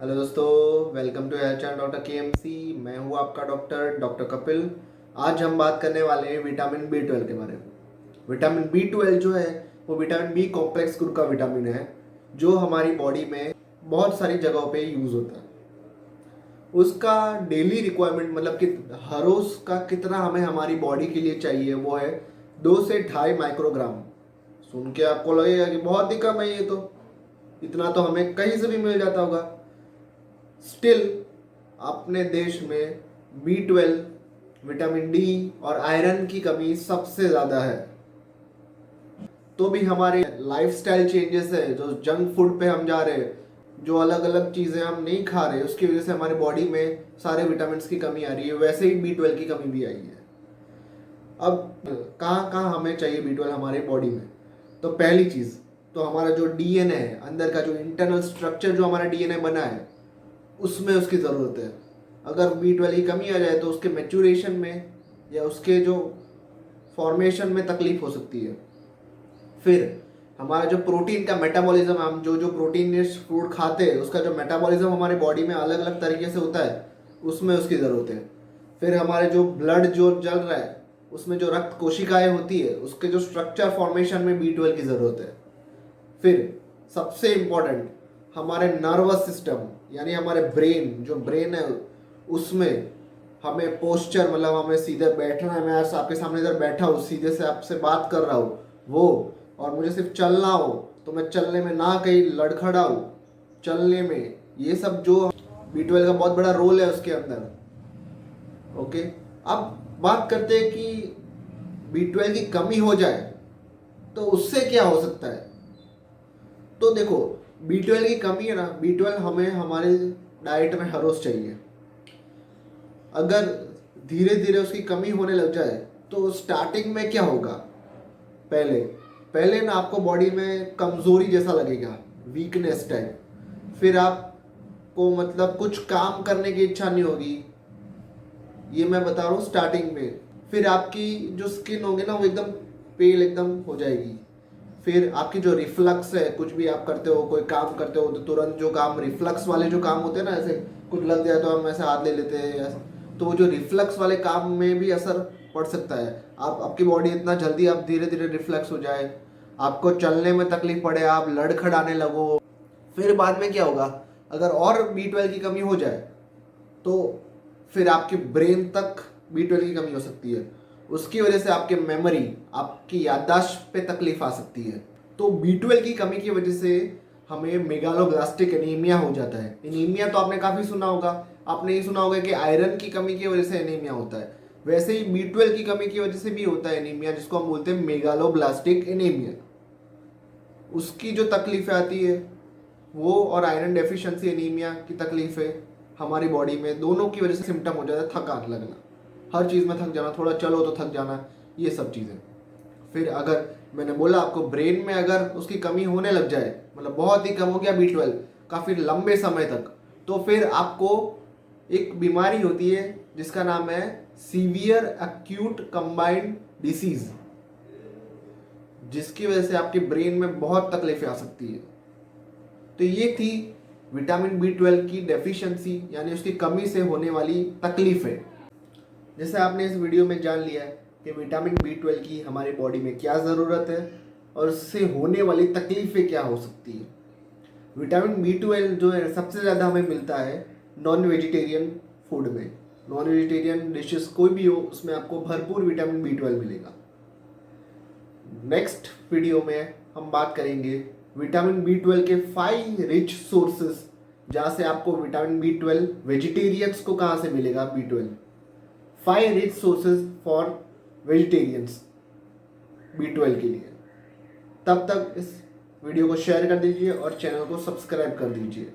Hello दोस्तों, welcome to health channel doctor KMC. मैं हूँ आपका डॉक्टर कपिल। आज हम बात करने वाले हैं विटामिन बी 12 के बारे में। विटामिन बी 12 जो है वो विटामिन बी कॉम्प्लेक्स ग्रुप का विटामिन है, जो हमारी बॉडी में बहुत सारी जगहों पे यूज़ होता है। उसका डेली रिक्वायरमेंट मतलब कि हर रोज़ का कितना हमें हमारी बॉडी के लिए चाहिए वो है 2 से 2.5 माइक्रोग्राम। सुन के आपको लगेगा कि बहुत ही कम है ये तो, इतना तो हमें कहीं से भी मिल जाता होगा। स्टिल अपने देश में बी 12, विटामिन डी और आयरन की कमी सबसे ज़्यादा है। तो भी हमारे लाइफस्टाइल चेंजेस है, जो जंक फूड पे हम जा रहे हैं, जो अलग अलग चीज़ें हम नहीं खा रहे, उसकी वजह से हमारी बॉडी में सारे विटामिन की कमी आ रही है। वैसे ही बी 12 की कमी भी आई है। अब कहाँ कहाँ हमें चाहिए बी 12 हमारे बॉडी में? तो पहली चीज़ तो हमारा जो डीएनए है, अंदर का जो इंटरनल स्ट्रक्चर जो हमारा डीएनए बना है, उसमें उसकी ज़रूरत है। अगर बी 12 की कमी आ जाए तो उसके मैच्योरेशन में या उसके जो फॉर्मेशन में तकलीफ हो सकती है। फिर हमारा जो प्रोटीन का मेटाबॉलिज्म, हम जो जो प्रोटीन फूड खाते हैं उसका जो मेटाबॉलिज्म हमारे बॉडी में अलग अलग तरीके से होता है, उसमें उसकी ज़रूरत है। फिर हमारे जो ब्लड जो चल रहा है, उसमें जो रक्त कोशिकाएं होती है, उसके जो स्ट्रक्चर फॉर्मेशन में बी 12 की ज़रूरत है। फिर सबसे इम्पोर्टेंट हमारे नर्वस सिस्टम यानी हमारे ब्रेन, जो ब्रेन है उसमें हमें पोस्चर, मतलब हमें सीधे बैठना है। मैं आज आपके सामने इधर बैठा हूँ, सीधे से आपसे बात कर रहा हूँ वो, और मुझे सिर्फ चलना हो तो मैं चलने में ना कहीं लड़खड़ाऊँ, चलने में, ये सब जो बी 12 का बहुत बड़ा रोल है उसके अंदर। ओके, अब बात करते हैं कि बी 12 की कमी हो जाए तो उससे क्या हो सकता है। तो देखो, बी 12 की कमी है ना, बी 12 हमें हमारे डाइट में हर रोज चाहिए। अगर धीरे धीरे उसकी कमी होने लग जाए तो स्टार्टिंग में क्या होगा, पहले पहले ना आपको बॉडी में कमजोरी जैसा लगेगा, वीकनेस टाइप। फिर आपको मतलब कुछ काम करने की इच्छा नहीं होगी, ये मैं बता रहा हूँ स्टार्टिंग में। फिर आपकी जो स्किन होगी ना वो एकदम पेल एकदम हो जाएगी। फिर आपकी जो रिफ्लक्स है, कुछ भी आप करते हो, कोई काम करते हो तो तुरंत जो काम रिफ्लक्स वाले जो काम होते हैं ना, ऐसे कुछ लग जाए तो हम ऐसे हाथ ले लेते हैं, तो वो जो रिफ्लक्स वाले काम में भी असर पड़ सकता है। आप आपकी बॉडी इतना जल्दी आप धीरे धीरे रिफ्लक्स हो जाए, आपको चलने में तकलीफ पड़े, आप लड़खड़ाने लगो। फिर बाद में क्या होगा, अगर और बी 12 की कमी हो जाए तो फिर आपके ब्रेन तक बी 12 की कमी हो सकती है। उसकी वजह से आपके मेमोरी, आपकी याददाश्त पे तकलीफ आ सकती है। तो बी 12 की कमी की वजह से हमें मेगालोब्लास्टिक एनीमिया हो जाता है। एनीमिया तो आपने काफ़ी सुना होगा। आपने ये सुना होगा कि आयरन की कमी की वजह से एनीमिया होता है। वैसे ही बी 12 की कमी की वजह से भी होता है एनीमिया, जिसको हम बोलते हैं मेगालोब्लास्टिक एनीमिया। उसकी जो तकलीफें आती है वो, और आयरन डेफिशिएंसी एनीमिया की तकलीफें हमारी बॉडी में, दोनों की वजह से सिम्टम हो जाता है थकान लगना, हर चीज़ में थक जाना, थोड़ा चलो तो थक जाना, ये सब चीज़ें। फिर अगर मैंने बोला आपको ब्रेन में अगर उसकी कमी होने लग जाए, मतलब बहुत ही कम हो गया बी 12 काफ़ी लंबे समय तक, तो फिर आपको एक बीमारी होती है जिसका नाम है सीवियर एक्यूट कंबाइंड डिसीज, जिसकी वजह से आपके ब्रेन में बहुत तकलीफें आ सकती है। तो ये थी विटामिन बी 12 की डेफिशिएंसी यानी उसकी कमी से होने वाली तकलीफें। जैसे आपने इस वीडियो में जान लिया कि विटामिन बी 12 की हमारी बॉडी में क्या ज़रूरत है और उससे होने वाली तकलीफें क्या हो सकती है। विटामिन बी 12 जो है सबसे ज़्यादा हमें मिलता है नॉन वेजिटेरियन फूड में। नॉन वेजिटेरियन डिशेस कोई भी हो उसमें आपको भरपूर विटामिन बी 12 मिलेगा। नेक्स्ट वीडियो में हम बात करेंगे विटामिन बी 12 के 5 रिच सोर्सेस, जहाँ से आपको विटामिन बी 12 वेजिटेरियंस को कहाँ से मिलेगा। B 12 5 rich sources for vegetarians B 12 के लिए। तब तक इस वीडियो को शेयर कर दीजिए और चैनल को सब्सक्राइब कर दीजिए।